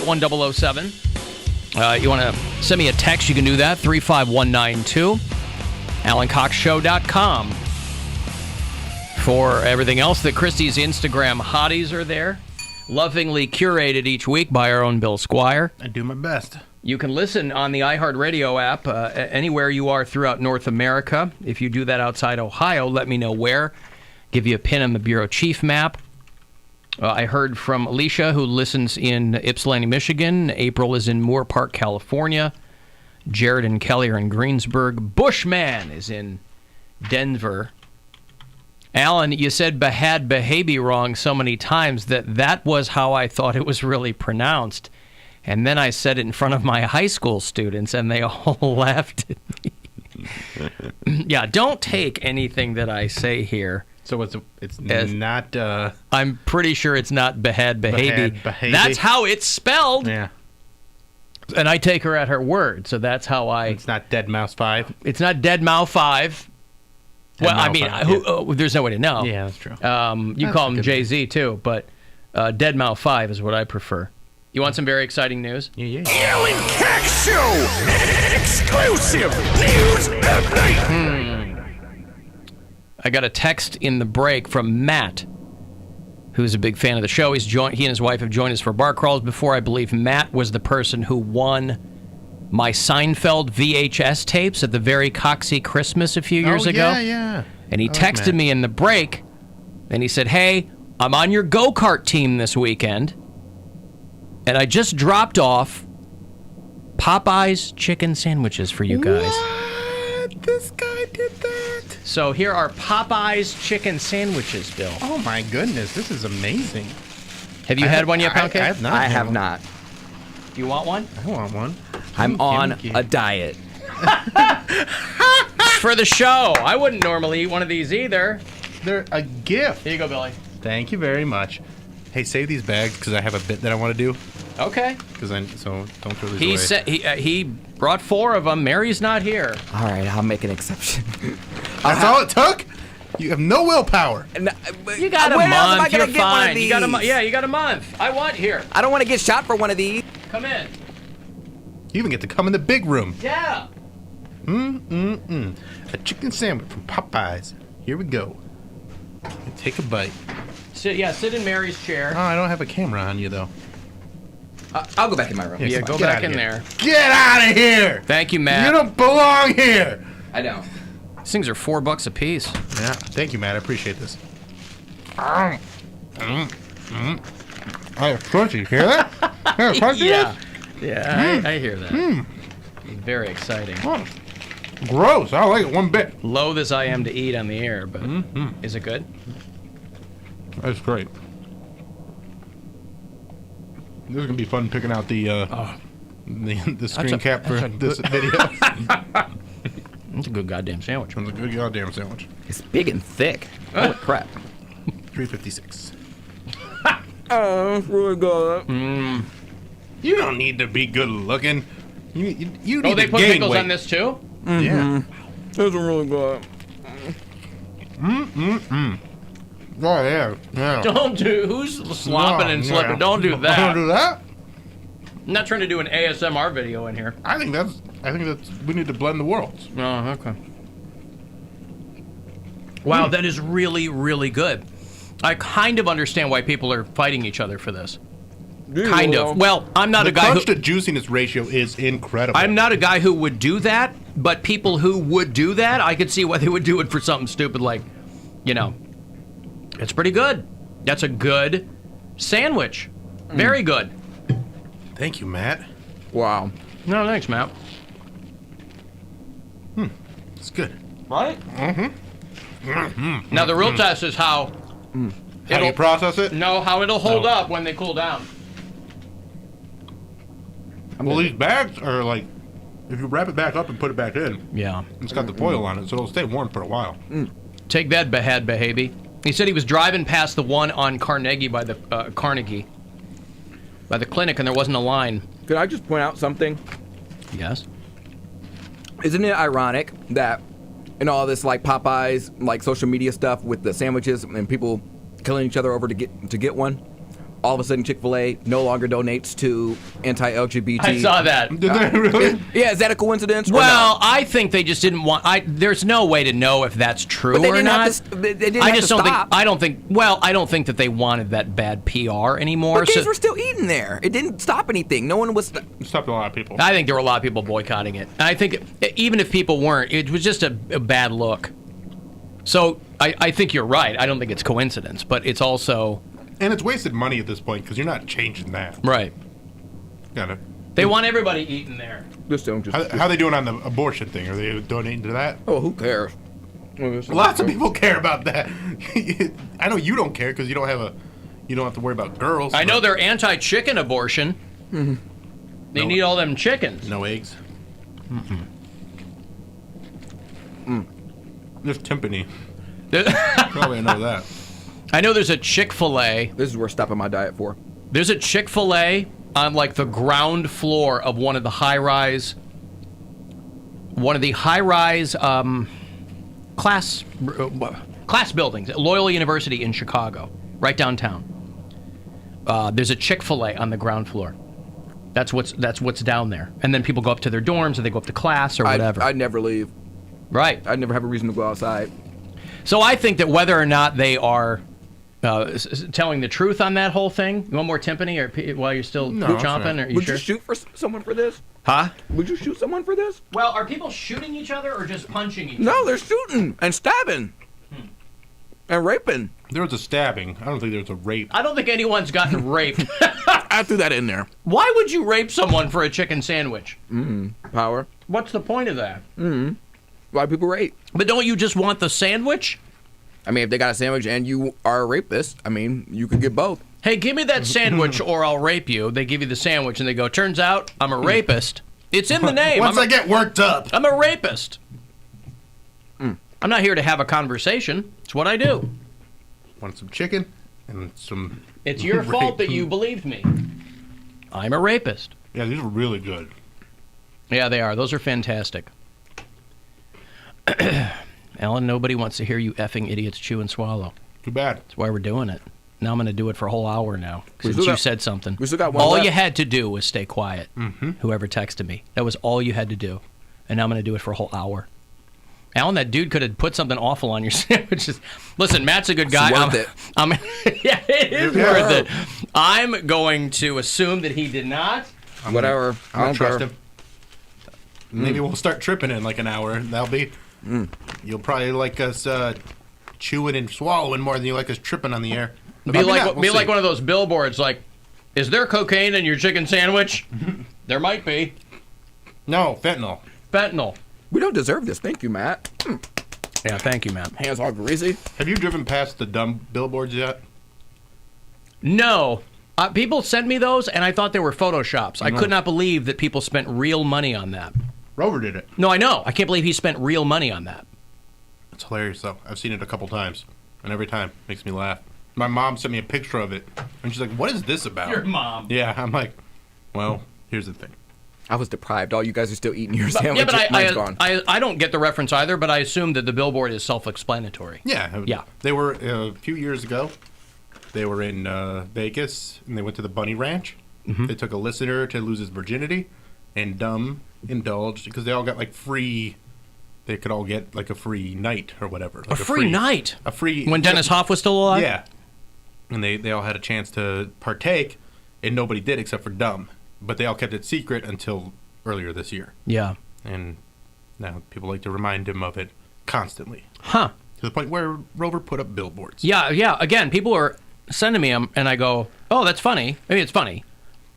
581-007. You want to send me a text, you can do that, 35192. AlanCoxShow.com. For everything else, that Christie's Instagram hotties are there. Lovingly curated each week by our own Bill Squire. I do my best. You can listen on the iHeartRadio app anywhere you are throughout North America. If you do that outside Ohio, let me know where. Give you a pin on the bureau chief map. I heard from Alicia, who listens in Ypsilanti, Michigan. April is in Moore Park, California. Jared and Kelly are in Greensburg. Bushman is in Denver. Alan, you said Bahad Bahabi wrong so many times that was how I thought it was really pronounced. And then I said it in front of my high school students, and they all laughed at me. Yeah, don't take anything that I say here. So it's not... I'm pretty sure it's not Bahad Bahabi. That's how it's spelled. Yeah. And I take her at her word, so that's how I... It's not Dead Mouse 5? It's not Dead Mouse 5. Well, I mean, there's no way to know. Yeah, that's true. You call him Jay-Z, too, but Dead Mouse 5 is what I prefer. You want some very exciting news? Yeah. Alan Cox Show! Exclusive news update! I got a text in the break from Matt, who's a big fan of the show. He and his wife have joined us for bar crawls before. I believe Matt was the person who won my Seinfeld VHS tapes at the Very Coxy Christmas a few years ago. Yeah. And he texted me in the break, and he said, "Hey, I'm on your go-kart team this weekend, and I just dropped off Popeye's chicken sandwiches for you guys." What? This guy did that? So here are Popeye's chicken sandwiches, Bill. Oh, my goodness. This is amazing. Have you had one yet, Poundcake? I have not. I have not. Do you want one? I want one. I'm on a diet. For the show. I wouldn't normally eat one of these either. They're a gift. Here you go, Billy. Thank you very much. Hey, save these bags because I have a bit that I want to do. Okay. So don't throw these away. He brought 4 of them. Mary's not here. All right, I'll make an exception. That's all it took? You have no willpower. You got a When else am I month. gonna You're get one of fine. You got a these? you got a month. I want here. I don't want to get shot for one of these. Come in. You even get to come in the big room. Yeah. A chicken sandwich from Popeyes. Here we go. Take a bite. Sit in Mary's chair. Oh, I don't have a camera on you, though. I'll go back in my room. Yeah, go back in there. Get out of here! Thank you, Matt. You don't belong here! I don't. These things are $4 a piece. Yeah, thank you, Matt. I appreciate this. I have crunchy. Hear that? Yeah, crunchy. Yeah, I hear that. Very exciting. Oh, gross. I don't like it one bit. Loath as I am to eat on the air, but is it good? That's great. This is gonna be fun picking out the screen cap for this video. It's a good goddamn sandwich. It's a good goddamn sandwich. It's big and thick. Holy crap. $3.56. Oh, it's really good. You don't need to be good looking. You need Oh, they to put gain pickles weight. on this too? Yeah. It's really good. Oh yeah. Don't do. Who's slopping and slipping? Don't do that. Don't do that. I'm not trying to do an ASMR video in here. I think that's. We need to blend the worlds. Oh, okay. Wow, that is really, really good. I kind of understand why people are fighting each other for this. Kind of. Well, I'm not a guy who... The crunch to juiciness ratio is incredible. I'm not a guy who would do that, but people who would do that, I could see why they would do it for something stupid like, it's pretty good. That's a good sandwich. Very good. Thank you, Matt. Wow. No, thanks, Matt. It's good. Right? Now, the real test is how... How do you process it? No, how it'll hold up when they cool down. Well, these bags are like, if you wrap it back up and put it back in, Yeah. it's got the foil on it, so it'll stay warm for a while. Take that, Bahad Bahabi. He said he was driving past the one on Carnegie by the by the clinic, and there wasn't a line. Could I just point out something? Yes. Isn't it ironic that in all this like Popeyes, like social media stuff with the sandwiches and people killing each other over to get one, all of a sudden Chick-fil-A no longer donates to anti-LGBT. I saw that. Did they really? Yeah, is that a coincidence? Well, I think they just didn't want. There's no way to know if that's true But they or didn't not. have to, they didn't I have just to don't stop. think. I don't think. Well, I don't think that they wanted that bad PR anymore. But kids were still eating there. It didn't stop anything. No one was. It stopped a lot of people. I think there were a lot of people boycotting it. And I think even if people weren't, it was just a bad look. So I think you're right. I don't think it's coincidence, but it's also And it's wasted money at this point because you're not changing that. right. Gotta. They want everybody eating there. Just don't just. How they doing on the abortion thing? Are they donating to that? Oh, who cares? Lots of people care about that. I know you don't care because you don't have to worry about girls. I know but they're anti-chicken abortion. They need all them chickens. no eggs. There's timpani. Probably know that. I know there's a Chick-fil-A. This is worth stopping my diet for. There's a Chick-fil-A on like the ground floor of one of the high-rise class buildings at Loyola University in Chicago, right downtown. There's a Chick-fil-A on the ground floor. That's what's down there. And then people go up to their dorms or they go up to class or whatever. I'd never leave. Right. I'd never have a reason to go outside. So I think that whether or not they are telling the truth on that whole thing. You want more timpani or while you're still chomping? Are you Would sure? you shoot for someone for this? Huh? Would you shoot someone for this? Well, are people shooting each other or just punching each other? No, they're shooting and stabbing and raping. There was a stabbing. I don't think there was a rape. I don't think anyone's gotten raped. I threw that in there. Why would you rape someone for a chicken sandwich? Power. What's the point of that? Why people rape? But don't you just want the sandwich? I mean, if they got a sandwich and you are a rapist, I mean, you could get both. Hey, give me that sandwich or I'll rape you. They give you the sandwich and they go, turns out I'm a rapist. It's in the name. Once I get worked up. I'm a rapist. I'm not here to have a conversation. It's what I do. Want some chicken and some. It's your fault that you believed me. I'm a rapist. Yeah, these are really good. Yeah, they are. Those are fantastic. Alan, nobody wants to hear you effing idiots chew and swallow. Too bad. That's why we're doing it. Now I'm going to do it for a whole hour now since you said something. We still got one all left. you had to do was stay quiet. Whoever texted me. That was all you had to do. And now I'm going to do it for a whole hour. Alan, that dude could have put something awful on your sandwiches. Listen, Matt's a good guy. It's worth it. Yeah, it is worth it. I'm going to assume that he did not. Whatever. I don't trust him. Maybe we'll start tripping in like an hour. And that'll be. You'll probably like us chewing and swallowing more than you like us tripping on the air. Be like one of those billboards. Like, is there cocaine in your chicken sandwich? There might be. No, fentanyl. Fentanyl. We don't deserve this. Thank you, Matt. Yeah, thank you, Matt. Hands all greasy. Have you driven past the dumb billboards yet? No. People sent me those, and I thought they were Photoshops. I could not believe that people spent real money on that. Rover did it. No, I know. I can't believe he spent real money on that. It's hilarious, though. I've seen it a couple times, and every time it makes me laugh. My mom sent me a picture of it, and she's like, "What is this about?" Your mom. Yeah, I'm like, well, here's the thing. I was deprived. All you guys are still eating your sandwich. Yeah, but Mine's gone. I don't get the reference either, but I assume that the billboard is self-explanatory. Yeah. Yeah. They were, a few years ago, they were in Vegas, and they went to the Bunny Ranch. They took a listener to lose his virginity, and Dumb indulged, because they all got, like, free... They could all get, like, a free night or whatever. Like A free night? A free... When Dennis Hoff was still alive? Yeah. And they all had a chance to partake, and nobody did except for Dumb. But they all kept it secret until earlier this year. Yeah. And now people like to remind him of it constantly. Huh. To the point where Rover put up billboards. Yeah. Again, people are sending me them, and I go, oh, that's funny. Maybe it's funny.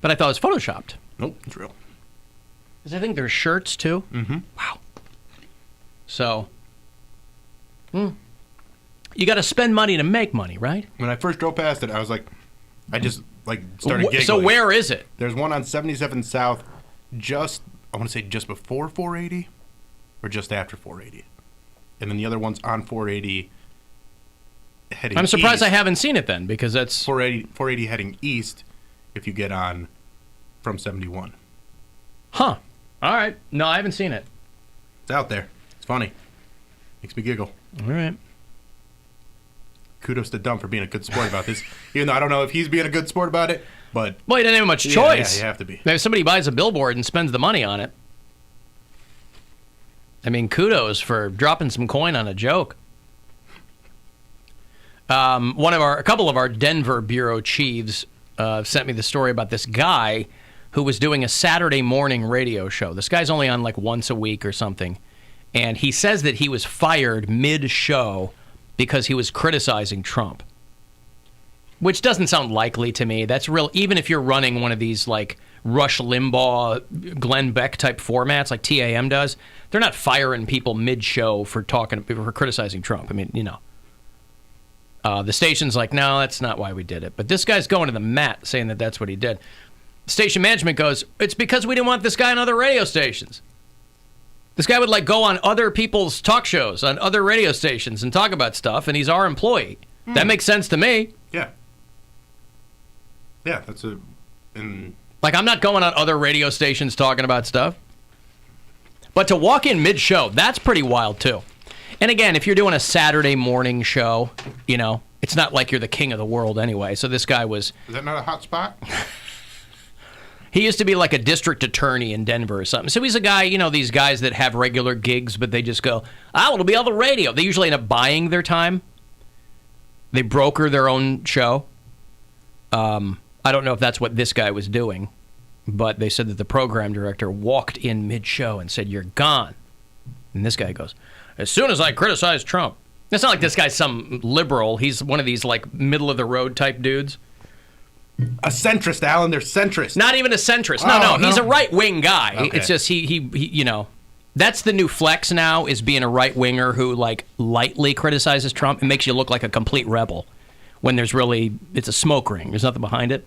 But I thought it was Photoshopped. Nope, it's real. Because I think there's shirts, too. Mm-hmm. Wow. So, you got to spend money to make money, right? When I first drove past it, I was like, I just like started giggling. So where is it? There's one on 77 South, I want to say just before 480 or just after 480. And then the other one's on 480 heading I'm surprised east. I haven't seen it then, because that's... 480 heading east if you get on from 71. Huh. All right. No, I haven't seen it. It's out there. It's funny. Makes me giggle. All right. kudos to Dumb for being a good sport about this. Even though I don't know if he's being a good sport about it, but Well, he didn't have much choice. Yeah, you have to be. If somebody buys a billboard and spends the money on it, I mean, kudos for dropping some coin on a joke. A couple of our Denver bureau chiefs sent me the story about this guy who was doing a Saturday morning radio show. This guy's only on like once a week or something. And he says that he was fired mid-show because he was criticizing Trump. Which doesn't sound likely to me. That's real. Even if you're running one of these like Rush Limbaugh, Glenn Beck type formats like TAM does, they're not firing people mid-show for criticizing Trump. I mean, you know. The station's like, no, that's not why we did it. But this guy's going to the mat saying that that's what he did. Station management goes, it's because we didn't want this guy on other radio stations. This guy would like go on other people's talk shows on other radio stations and talk about stuff, and he's our employee. That makes sense to me. Yeah. Yeah, Like, I'm not going on other radio stations talking about stuff. But to walk in mid-show, that's pretty wild, too. And again, if you're doing a Saturday morning show, you know, it's not like you're the king of the world anyway. So this guy was... Is that not a hot spot? He used to be like a district attorney in Denver or something. So he's a guy, you know, these guys that have regular gigs, but they just go, it'll be on the radio. They usually end up buying their time. They broker their own show. I don't know if that's what this guy was doing, but they said that the program director walked in mid-show and said, you're gone. And this guy goes, as soon as I criticize Trump. It's not like this guy's some liberal. He's one of these like middle-of-the-road type dudes. A centrist, Alan. They're centrist. Not even a centrist. No. He's a right-wing guy. Okay. It's just he, you know, that's the new flex now, is being a right-winger who, like, lightly criticizes Trump. It makes you look like a complete rebel when there's really, it's a smoke ring. There's nothing behind it.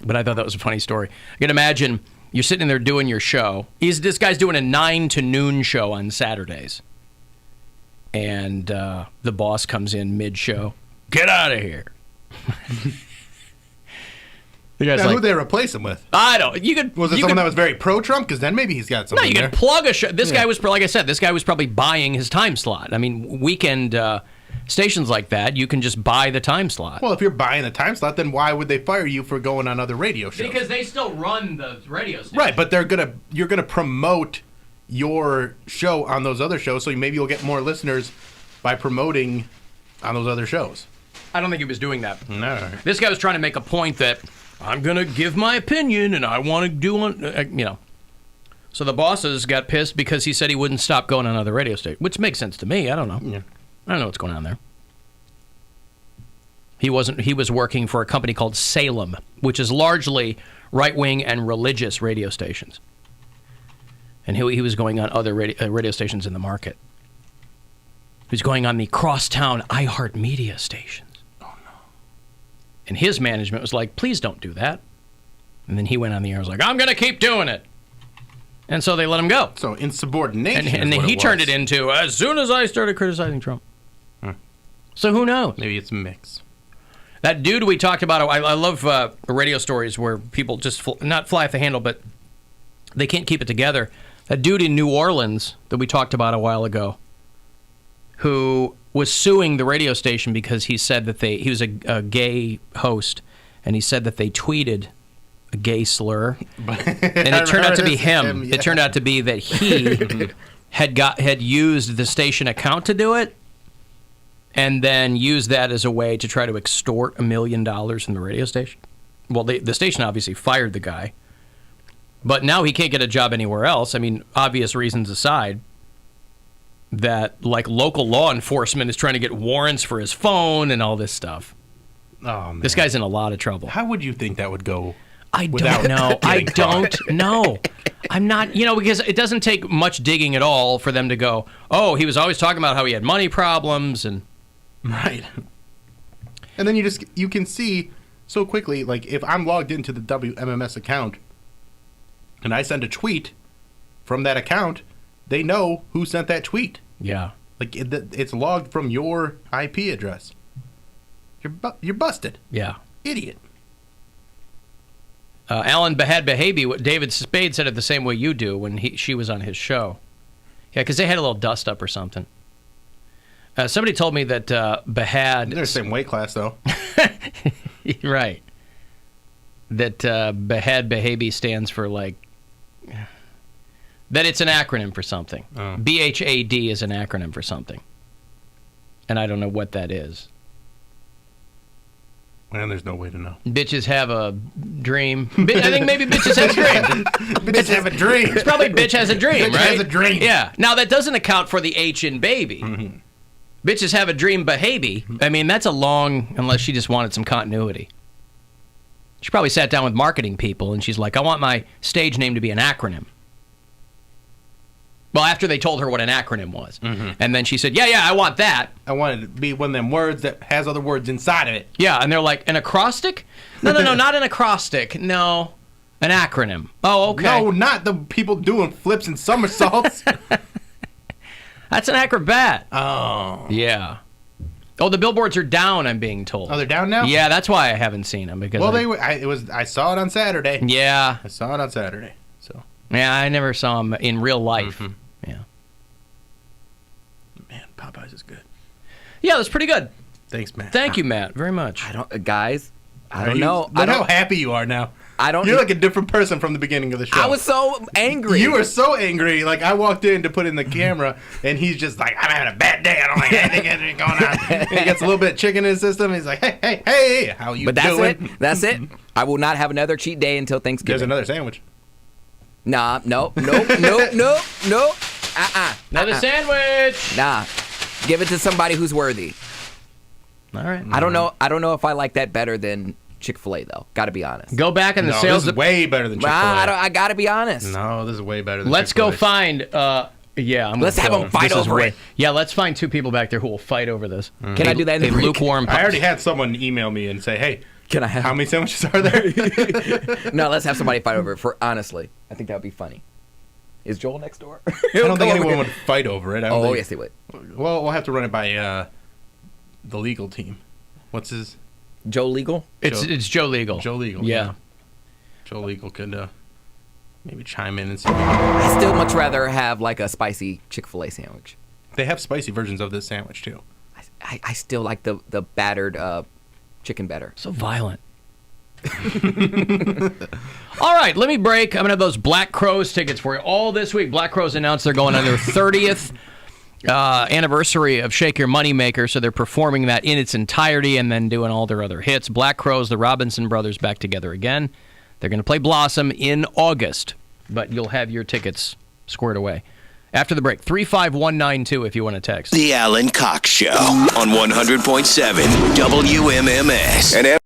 But I thought that was a funny story. You can imagine you're sitting there doing your show. This guy's doing a 9 to noon show on Saturdays. And the boss comes in mid-show. Get out of here. The guy's now, like, who'd they replace him with? I don't. You could. Was it someone that was very pro-Trump? Because then maybe he's got something. No, you there. could plug a show. This guy was, like I said, this guy was probably buying his time slot. I mean, weekend stations like that, you can just buy the time slot. Well, if you're buying the time slot, then why would they fire you for going on other radio shows? Because they still run the radio station. Right, but you're gonna promote your show on those other shows, so maybe you'll get more listeners by promoting on those other shows. I don't think he was doing that. No. This guy was trying to make a point that I'm going to give my opinion and I want to do one, you know. So the bosses got pissed because he said he wouldn't stop going on other radio stations, which makes sense to me. I don't know. Yeah. I don't know what's going on there. He was working for a company called Salem, which is largely right-wing and religious radio stations. And he was going on other radio stations in the market. He was going on the crosstown iHeartMedia stations. Oh, no. And his management was like, please don't do that. And then he went on the air and was like, I'm going to keep doing it. And so they let him go. So insubordination. And then he turned it into, as soon as I started criticizing Trump. So who knows? Maybe it's a mix. That dude we talked about, I love radio stories where people just not fly off the handle, but they can't keep it together. That dude in New Orleans that we talked about a while ago, who was suing the radio station because he said that he was a gay host, and he said that they tweeted a gay slur, and it turned out to be him. Yeah. It turned out to be that he had used the station account to do it, and then used that as a way to try to extort $1 million from the radio station. Well, the station obviously fired the guy, but now he can't get a job anywhere else. I mean, obvious reasons aside, that like local law enforcement is trying to get warrants for his phone and all this stuff. Oh, man. This guy's in a lot of trouble. How would you think that would go? I don't know. I don't know. I'm not, because it doesn't take much digging at all for them to go, oh, he was always talking about how he had money problems and... Right. And then you can see so quickly, like if I'm logged into the WMMS account and I send a tweet from that account, they know who sent that tweet. Yeah. Like it's logged from your IP address. You're busted. Yeah. Idiot. Alan had Behabe, David Spade said it the same way you do when she was on his show. Yeah, because they had a little dust up or something. Somebody told me that Behad... They're the same weight class, though. Right. That Behad Behabi stands for, like... That it's an acronym for something. Oh. BHAD is an acronym for something. And I don't know what that is. And there's no way to know. Bitches have a dream. I think maybe bitches have a dream. Bitches have a dream. It's probably bitch has a dream, Bitch right? has a dream. Yeah. Now, that doesn't account for the H in baby. Mm-hmm. Bitches have a dream, behaby. I mean, that's a long, unless she just wanted some continuity. She probably sat down with marketing people, and she's like, I want my stage name to be an acronym. Well, after they told her what an acronym was. Mm-hmm. And then she said, yeah, I want that. I want it to be one of them words that has other words inside of it. Yeah, and they're like, an acrostic? No, not an acrostic. No, an acronym. Oh, okay. No, not the people doing flips and somersaults. That's an acrobat. Oh. Yeah. Oh, the billboards are down, I'm being told. Oh, they're down now? Yeah, that's why I haven't seen them. Because Well, I saw it on Saturday. Yeah. I saw it on Saturday. So. Yeah, I never saw them in real life. Mm-hmm. Yeah. Man, Popeyes is good. Yeah, that's pretty good. Thanks, Matt. Thank you, Matt, very much. I don't know. Look how happy you are now. You're like a different person from the beginning of the show. I was so angry. You were so angry. Like, I walked in to put in the camera, and he's just like, I'm having a bad day. I don't like anything going on. And he gets a little bit of chicken in his system. And he's like, hey, how you But that's doing? it. That's it. I will not have another cheat day until Thanksgiving. There's another sandwich. Nah, nope. Another sandwich. Nah. Give it to somebody who's worthy. All right. I don't know if I like that better than Chick-fil-A though. Got to be honest. Go back in the No, sales. this is way better than Chick-fil-A. I got to be honest. No, this is way better than Let's Chick-fil-A. go find. Yeah, Let's have them fight over it. Yeah, let's find two people back there who will fight over this. Can I do that in the break? lukewarm? I already had someone email me and say, hey, Can I have? how many sandwiches are there? No, let's have somebody fight over it. For honestly, I think that would be funny. Is Joel next door? I don't think anyone would fight over it. Yes, they would. Well, we'll have to run it by the legal team. What's his? Joe Legal? It's Joe Legal. Joe Legal. Yeah. Joe Legal could maybe chime in and say. I still much rather have like a spicy Chick-fil-A sandwich. They have spicy versions of this sandwich too. I still like the battered chicken better. So violent. All right, let me break. I'm going to have those Black Crowes tickets for you all this week. Black Crowes announced they're going on their 30th anniversary of Shake Your Moneymaker, so they're performing that in its entirety and then doing all their other hits. Black Crowes, the Robinson Brothers back together again. They're going to play Blossom in August, but you'll have your tickets squared away. After the break, 35192 if you want to text. The Alan Cox Show on 100.7 WMMS. And